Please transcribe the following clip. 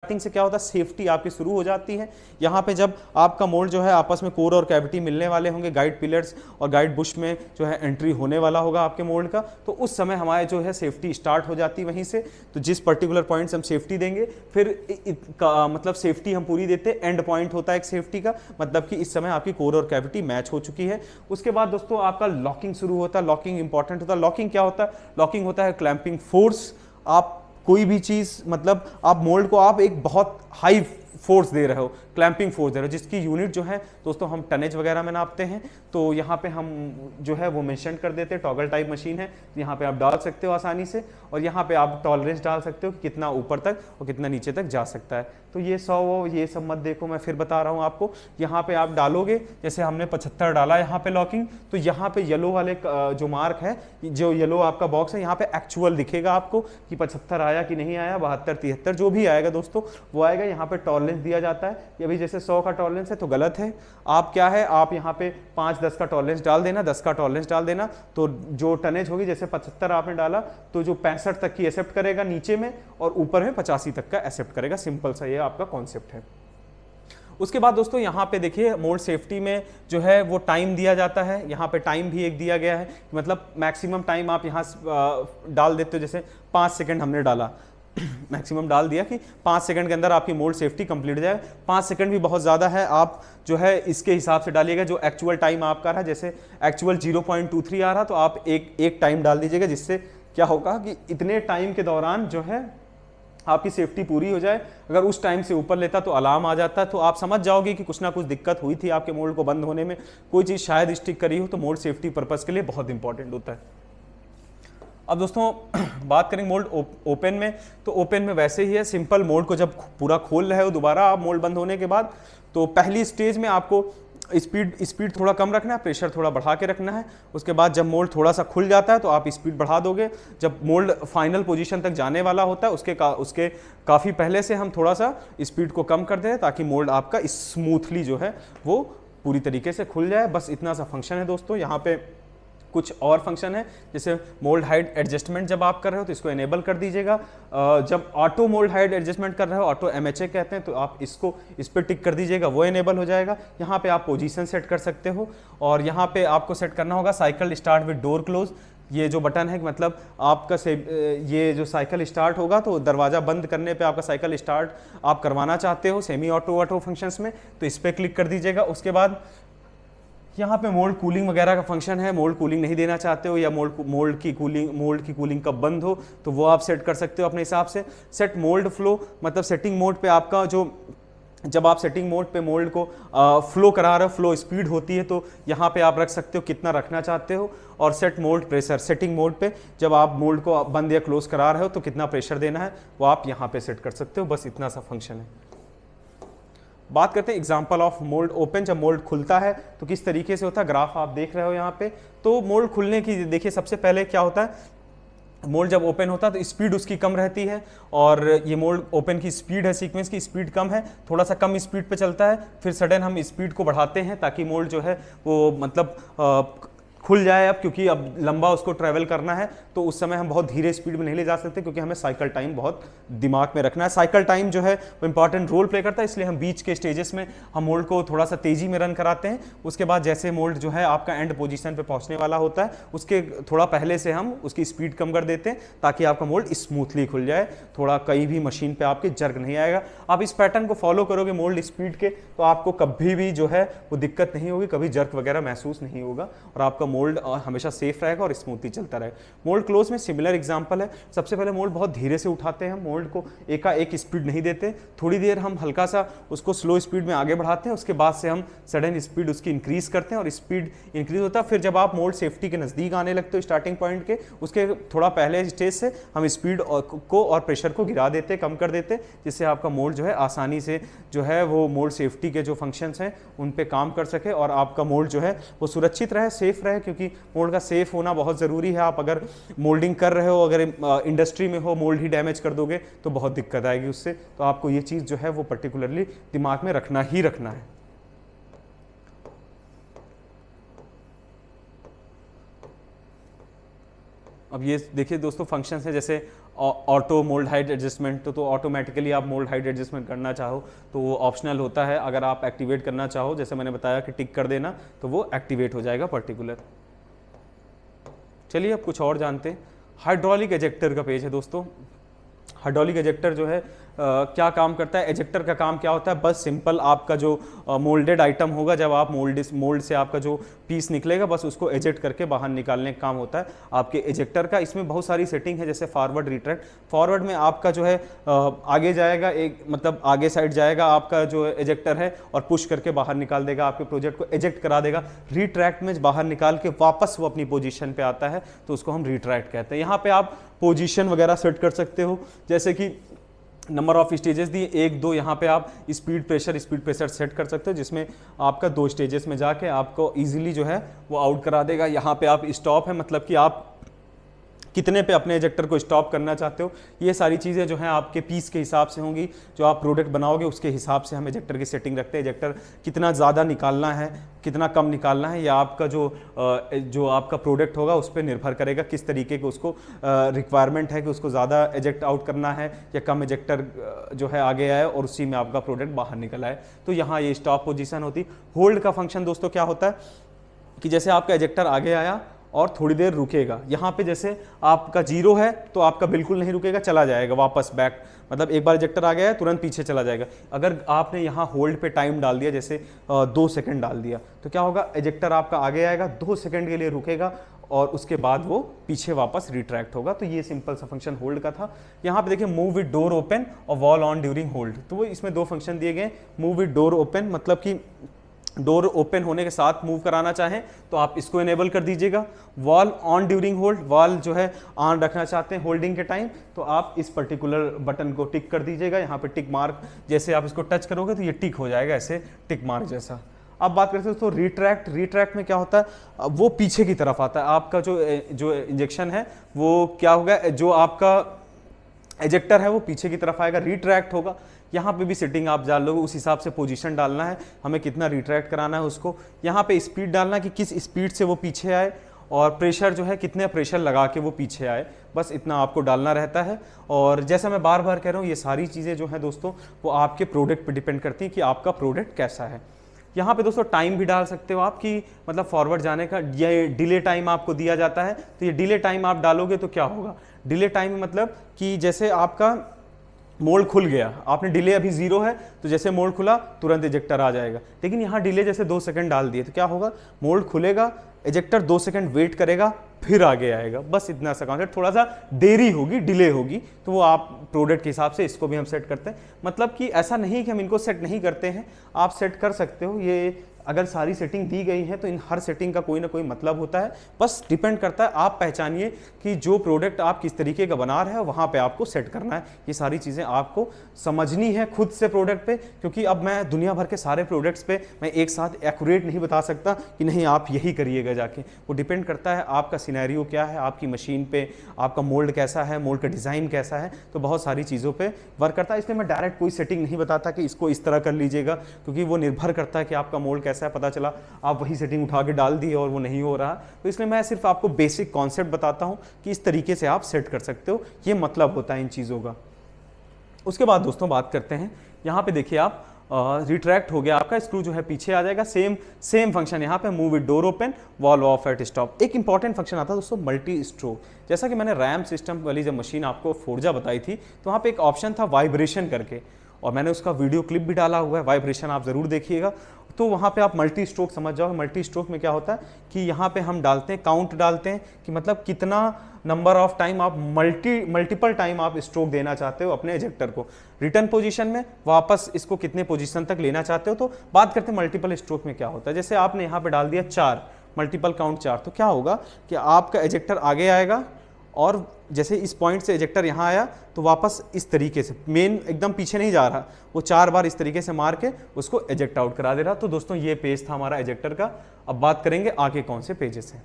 Starting से क्या होता है, सेफ्टी आपकी शुरू हो जाती है। यहाँ पे जब आपका मोल्ड जो है आपस में कोर और कैविटी मिलने वाले होंगे, गाइड पिलर्स और गाइड बुश में जो है एंट्री होने वाला होगा आपके मोल्ड का, तो उस समय हमारे जो है सेफ्टी स्टार्ट हो जाती है वहीं से। तो जिस पर्टिकुलर पॉइंट से हम सेफ्टी देंगे फिर मतलब सेफ्टी हम पूरी देते, एंड पॉइंट होता है एक सेफ्टी का, मतलब कि इस समय आपकी कोर और कैविटी मैच हो चुकी है। उसके बाद दोस्तों आपका लॉकिंग शुरू होता है। लॉकिंग इंपॉर्टेंट होता है। लॉकिंग क्या होता है? लॉकिंग होता है क्लैंपिंग फोर्स। आप कोई भी चीज, मतलब आप मोल्ड को आप एक बहुत हाई फोर्स दे रहे हो, क्लैंपिंग फोर्स दे रहे हो, जिसकी यूनिट जो है दोस्तों हम टनेज वगैरह में नापते हैं। तो यहाँ पे हम जो है वो मेंशन कर देते हैं, टॉगल टाइप मशीन है, यहाँ पे आप डाल सकते हो आसानी से, और यहाँ पे आप टॉलरेंस डाल सकते हो कि कितना ऊपर तक और कितना नीचे तक जा सकता है। तो ये 100 ये सब मत देखो, मैं फिर बता रहा हूँ आपको। यहाँ पे आप डालोगे, जैसे हमने 75 डाला यहाँ पे लॉकिंग, तो यहाँ पे येलो वाले जो मार्क है, जो येलो आपका बॉक्स है, यहाँ पे एक्चुअल दिखेगा आपको कि 75 आया कि नहीं आया, 72 73 जो भी आएगा दोस्तों वो आएगा। यहाँ पे टॉलरेंस दिया जाता है, ये अभी जैसे 100 का टॉलरेंस है तो गलत है। आप क्या है, आप यहाँ पे 5-10 का टॉलरेंस डाल देना, 10 का टॉलरेंस डाल देना, तो जो टनेज होगी, जैसे 75 आपने डाला तो जो 65 तक की एक्सेप्ट करेगा नीचे में, और ऊपर में 85 तक का एक्सेप्ट करेगा। सिंपल सा ये आपका कॉन्सेप्ट है। उसके बाद दोस्तों यहाँ पे देखिए मोल्ड सेफ्टी में जो है वो टाइम दिया जाता है। यहाँ पे टाइम भी एक दिया गया है, मतलब मैक्सिमम टाइम आप यहाँ डाल देते हो, जैसे 5 सेकंड हमने डाला मैक्सिमम डाल दिया कि 5 सेकंड के अंदर आपकी मोल्ड सेफ्टी कंप्लीट हो जाए। 5 सेकंड भी बहुत ज़्यादा है, आप जो है इसके हिसाब से डालिएगा जो एक्चुअल टाइम आपका रहा। जैसे एक्चुअल 0.23 आ रहा तो आप एक टाइम डाल दीजिएगा, जिससे क्या होगा कि इतने टाइम के दौरान जो है आपकी सेफ्टी पूरी हो जाए। अगर उस टाइम से ऊपर लेता तो अलार्म आ जाता, तो आप समझ जाओगे कि कुछ ना कुछ दिक्कत हुई थी आपके मोल्ड को बंद होने में, कोई चीज़ शायद स्टिक करी हो। तो मोल्ड सेफ्टी पर्पज़ के लिए बहुत इंपॉर्टेंट होता है। अब दोस्तों बात करें मोल्ड ओपन में, तो ओपन में वैसे ही है, सिंपल। मोल्ड को जब पूरा खोल रहे हो दोबारा आप मोल्ड बंद होने के बाद, तो पहली स्टेज में आपको स्पीड थोड़ा कम रखना है, प्रेशर थोड़ा बढ़ा के रखना है। उसके बाद जब मोल्ड थोड़ा सा खुल जाता है तो आप स्पीड बढ़ा दोगे। जब मोल्ड फाइनल पोजीशन तक जाने वाला होता है उसके काफ़ी पहले से हम थोड़ा सा स्पीड को कम कर दें, ताकि मोल्ड आपका स्मूथली जो है वो पूरी तरीके से खुल जाए। बस इतना सा फंक्शन है दोस्तों। यहाँ पे कुछ और फंक्शन है, जैसे मोल्ड हाइट एडजस्टमेंट जब आप कर रहे हो तो इसको एनेबल कर दीजिएगा। जब ऑटो मोल्ड हाइट एडजस्टमेंट कर रहे हो, ऑटो MHA कहते हैं, तो आप इस पर टिक कर दीजिएगा, वो एनेबल हो जाएगा। यहाँ पे आप पोजीशन सेट कर सकते हो, और यहाँ पे आपको सेट करना होगा cycle start with door close. ये जो बटन है, मतलब आपका ये जो साइकिल स्टार्ट होगा तो दरवाज़ा बंद करने पे आपका साइकिल स्टार्ट आप करवाना चाहते हो सेमी ऑटो फंक्शंस में, तो इस पर क्लिक कर दीजिएगा। उसके बाद यहाँ पे मोल्ड कूलिंग वगैरह का फंक्शन है। मोल्ड कूलिंग नहीं देना चाहते हो, या मोल्ड की कूलिंग कब बंद हो, तो वो आप सेट कर सकते हो अपने हिसाब से। सेट मोल्ड फ्लो, मतलब सेटिंग मोड पे आपका जब आप सेटिंग मोड पे मोल्ड को फ्लो करा रहे हो, फ्लो स्पीड होती है, तो यहाँ पे आप रख सकते हो कितना रखना चाहते हो। और set mould pressure, setting mode पे जब आप मोल्ड को बंद या क्लोज करा रहे हो तो कितना प्रेशर देना है वो आप यहाँ पे सेट कर सकते हो। बस इतना सा फंक्शन है। बात करते हैं एग्जांपल ऑफ मोल्ड ओपन। जब मोल्ड खुलता है तो किस तरीके से होता है, ग्राफ आप देख रहे हो यहाँ पे। तो मोल्ड खुलने की देखिए, सबसे पहले क्या होता है, मोल्ड जब ओपन होता है तो स्पीड उसकी कम रहती है, और ये मोल्ड ओपन की स्पीड है, सीक्वेंस की स्पीड कम है, थोड़ा सा कम स्पीड पे चलता है। फिर सडन हम स्पीड को बढ़ाते हैं ताकि मोल्ड जो है वो मतलब खुल जाए अब, क्योंकि अब लंबा उसको ट्रैवल करना है, तो उस समय हम बहुत धीरे स्पीड में नहीं ले जा सकते, क्योंकि हमें साइकिल टाइम बहुत दिमाग में रखना है। साइकिल टाइम जो है वो इंपॉर्टेंट रोल प्ले करता है, इसलिए हम बीच के स्टेजेस में हम मोल्ड को थोड़ा सा तेजी में रन कराते हैं। उसके बाद जैसे मोल्ड जो है आपका एंड पोजीशन पे पहुंचने वाला होता है, उसके थोड़ा पहले से हम उसकी स्पीड कम कर देते हैं, ताकि आपका मोल्ड स्मूथली खुल जाए, थोड़ा कहीं भी मशीन पे आपके जर्क नहीं आएगा। आप इस पैटर्न को फॉलो करोगे मोल्ड स्पीड के, तो आपको कभी भी जो है वो दिक्कत नहीं होगी, कभी जर्क वगैरह महसूस नहीं होगा, और आपका मोल्ड हमेशा सेफ रहेगा और स्मूथली चलता रहेगा। मोल्ड क्लोज में सिमिलर एग्जांपल है। सबसे पहले मोल्ड बहुत धीरे से उठाते हैं, हम मोल्ड को एक स्पीड नहीं देते, थोड़ी देर हम हल्का सा उसको स्लो स्पीड में आगे बढ़ाते हैं, उसके बाद से हम सडन स्पीड उसकी इंक्रीज करते हैं, और स्पीड इंक्रीज होता है। फिर जब आप मोल्ड सेफ्टी के नज़दीक आने लगते हो स्टार्टिंग पॉइंट के, उसके थोड़ा पहले स्टेज से हम स्पीड को और प्रेशर को गिरा देते, कम कर देते, जिससे आपका मोल्ड जो है आसानी से जो है वो मोल्ड सेफ्टी के जो फंक्शंस हैं उन पे काम कर सके, और आपका मोल्ड जो है वो सुरक्षित रहे, सेफ रहे, क्योंकि मोल्ड का सेफ होना बहुत ज़रूरी है। आप अगर मोल्डिंग कर रहे हो, अगर इंडस्ट्री में हो, मोल्ड ही डैमेज कर दोगे तो बहुत दिक्कत आएगी उससे। तो आपको ये चीज़ जो है वो पर्टिकुलरली दिमाग में रखना ही रखना है। अब ये देखिए दोस्तों फंक्शंस है, जैसे ऑटो मोल्ड हाइट एडजस्टमेंट, तो ऑटोमेटिकली आप मोल्ड हाइट एडजस्टमेंट करना चाहो तो वो ऑप्शनल होता है। अगर आप एक्टिवेट करना चाहो, जैसे मैंने बताया कि टिक कर देना, तो वो एक्टिवेट हो जाएगा पर्टिकुलर। चलिए अब कुछ और जानते हैं। हाइड्रोलिक एजेक्टर का पेज है दोस्तों। हाइड्रोलिक एजेक्टर जो है क्या काम करता है, एजेक्टर का काम क्या होता है, बस सिंपल आपका जो मोल्डेड आइटम होगा, जब आप मोल्ड से आपका जो पीस निकलेगा बस उसको एजेक्ट करके बाहर निकालने का काम होता है आपके एजेक्टर का। इसमें बहुत सारी सेटिंग है, जैसे फॉरवर्ड रिट्रैक्ट। फॉरवर्ड में आपका जो है आगे जाएगा, एक मतलब आगे साइड जाएगा आपका जो एजेक्टर है और पुश करके बाहर निकाल देगा, आपके प्रोजेक्ट को एजेक्ट करा देगा। रिट्रैक्ट में बाहर निकाल के वापस वो अपनी पोजीशन पे आता है, तो उसको हम रिट्रैक्ट कहते हैं। यहाँ पे आप पोजीशन वगैरह सेट कर सकते हो, जैसे कि नंबर ऑफ स्टेजेस दिए 1 2, यहाँ पे आप स्पीड प्रेशर सेट कर सकते हो, जिसमें आपका 2 स्टेजेस में जाके आपको इजीली जो है वो आउट करा देगा। यहाँ पे आप स्टॉप है, मतलब कि आप कितने पे अपने एजेक्टर को स्टॉप करना चाहते हो। ये सारी चीज़ें जो हैं आपके पीस के हिसाब से होंगी, जो आप प्रोडक्ट बनाओगे उसके हिसाब से हम एजेक्टर की सेटिंग रखते हैं। एजेक्टर कितना ज़्यादा निकालना है, कितना कम निकालना है, या आपका जो आपका प्रोडक्ट होगा उस पर निर्भर करेगा किस तरीके के उसको रिक्वायरमेंट है, कि उसको ज़्यादा एजेक्ट आउट करना है या कम एजेक्टर जो है आगे आए और उसी में आपका प्रोडक्ट बाहर निकल आए। तो यहाँ ये स्टॉप पोजीशन होती। होल्ड का फंक्शन दोस्तों क्या होता है कि जैसे आपका एजेक्टर आगे आया और थोड़ी देर रुकेगा, यहाँ पे जैसे आपका 0 है तो आपका बिल्कुल नहीं रुकेगा, चला जाएगा वापस बैक, मतलब एक बार एजेक्टर आ गया है तुरंत पीछे चला जाएगा। अगर आपने यहाँ होल्ड पे टाइम डाल दिया, जैसे 2 सेकंड डाल दिया, तो क्या होगा, एजेक्टर आपका आगे आएगा, 2 सेकंड के लिए रुकेगा और उसके बाद वो पीछे वापस रिट्रैक्ट होगा। तो ये सिंपल सा फंक्शन होल्ड का था। यहाँ पे देखिए मूव विद डोर ओपन और वॉल ऑन ड्यूरिंग होल्ड, तो वो इसमें 2 फंक्शन दिए गए। मूव विद डोर ओपन मतलब कि डोर ओपन होने के साथ मूव कराना चाहें तो आप इसको इनेबल कर दीजिएगा। Wall on during hold, wall जो है ऑन रखना चाहते हैं होल्डिंग के टाइम, तो आप इस पर्टिकुलर बटन को टिक कर दीजिएगा। यहाँ पे टिक मार्क, जैसे आप इसको टच करोगे तो ये टिक हो जाएगा ऐसे टिक मार्क जैसा। अब बात करते हैं तो रिट्रैक्ट में क्या होता है, वो पीछे की तरफ आता है। आपका जो इंजेक्शन है वो क्या होगा, जो आपका एजेक्टर है वो पीछे की तरफ आएगा, रिट्रैक्ट होगा। यहाँ पे भी सेटिंग आप डाल लोगे, उस हिसाब से पोजीशन डालना है, हमें कितना रिट्रैक्ट कराना है उसको। यहाँ पे स्पीड डालना है कि किस स्पीड से वो पीछे आए, और प्रेशर जो है कितने प्रेशर लगा के वो पीछे आए, बस इतना आपको डालना रहता है। और जैसा मैं बार बार कह रहा हूँ, ये सारी चीज़ें जो हैं दोस्तों वो आपके प्रोडक्ट पे डिपेंड करती हैं कि आपका प्रोडक्ट कैसा है। यहाँ पे दोस्तों टाइम भी डाल सकते हो आप, कि मतलब फॉरवर्ड जाने का, ये डिले टाइम आपको दिया जाता है, तो ये डिले टाइम आप डालोगे तो क्या होगा, डिले टाइम मतलब कि जैसे आपका मोल्ड खुल गया, आपने डिले अभी 0 है, तो जैसे मोल्ड खुला तुरंत एजेक्टर आ जाएगा। लेकिन यहाँ डिले जैसे 2 सेकंड डाल दिए तो क्या होगा, मोल्ड खुलेगा, एजेक्टर 2 सेकंड वेट करेगा, फिर आगे आएगा, बस इतना सा कॉन्सेप्ट। थोड़ा सा देरी होगी, डिले होगी, तो वो आप प्रोडक्ट के हिसाब से इसको भी हम सेट करते हैं। मतलब कि ऐसा नहीं कि हम इनको सेट नहीं करते हैं, आप सेट कर सकते हो। ये अगर सारी सेटिंग दी गई है तो इन हर सेटिंग का कोई ना कोई मतलब होता है, बस डिपेंड करता है आप पहचानिए कि जो प्रोडक्ट आप किस तरीके का बना रहे हैं वहाँ पे आपको सेट करना है। ये सारी चीज़ें आपको समझनी है खुद से प्रोडक्ट पे, क्योंकि अब मैं दुनिया भर के सारे प्रोडक्ट्स पे मैं एक साथ एक्यूरेट नहीं बता सकता कि नहीं आप यही करिएगा जाके। वो डिपेंड करता है आपका सिनेरियो क्या है, आपकी मशीन पे आपका मोल्ड कैसा है, मोल्ड का डिज़ाइन कैसा है, तो बहुत सारी चीज़ों पर वर्क करता है। इसलिए मैं डायरेक्ट कोई सेटिंग नहीं बताता कि इसको इस तरह कर लीजिएगा, क्योंकि वो निर्भर करता है कि आपका मोल्ड कैसा है। पता चला आप वही सेटिंग उठा के डाल दी और वो नहीं हो रहा, तो इसलिए मैं सिर्फ आपको बेसिक कॉन्सेप्ट बताता हूं कि इस तरीके से आप सेट कर सकते हो, ये मतलब होता है इन चीज़ों का। उसके बाद दोस्तों बात करते हैं, यहाँ पे देखिए आप रिट्रैक्ट हो गया आपका, स्क्रू जो है पीछे आ जाएगा। सेम फंक्शन यहाँ पे move with door open, valve off at stop. एक इंपॉर्टेंट फंक्शन आता है दोस्तों मल्टी स्ट्रोक। जैसा कि मैंने रैम सिस्टम वाली जब मशीन आपको फोर्जा बताई थी तो वहाँ पे एक ऑप्शन था वाइब्रेशन करके, और मैंने उसका वीडियो क्लिप भी डाला हुआ है, वाइब्रेशन आप ज़रूर देखिएगा। तो वहाँ पे आप मल्टी स्ट्रोक समझ जाओ। मल्टी स्ट्रोक में क्या होता है कि यहाँ पे हम डालते हैं, काउंट डालते हैं कि मतलब कितना नंबर ऑफ टाइम आप मल्टीपल टाइम आप स्ट्रोक देना चाहते हो अपने एजेक्टर को, रिटर्न पोजीशन में वापस इसको कितने पोजीशन तक लेना चाहते हो। तो बात करते हैं मल्टीपल स्ट्रोक में क्या होता है। जैसे आपने यहाँ पे डाल दिया 4, मल्टीपल काउंट 4, तो क्या होगा कि आपका एजेक्टर आगे आएगा और जैसे इस पॉइंट से एजेक्टर यहाँ आया तो वापस इस तरीके से, मेन एकदम पीछे नहीं जा रहा, वो 4 बार इस तरीके से मार के उसको एजेक्ट आउट करा दे रहा। तो दोस्तों ये पेज था हमारा एजेक्टर का। अब बात करेंगे आगे कौन से पेजेस हैं।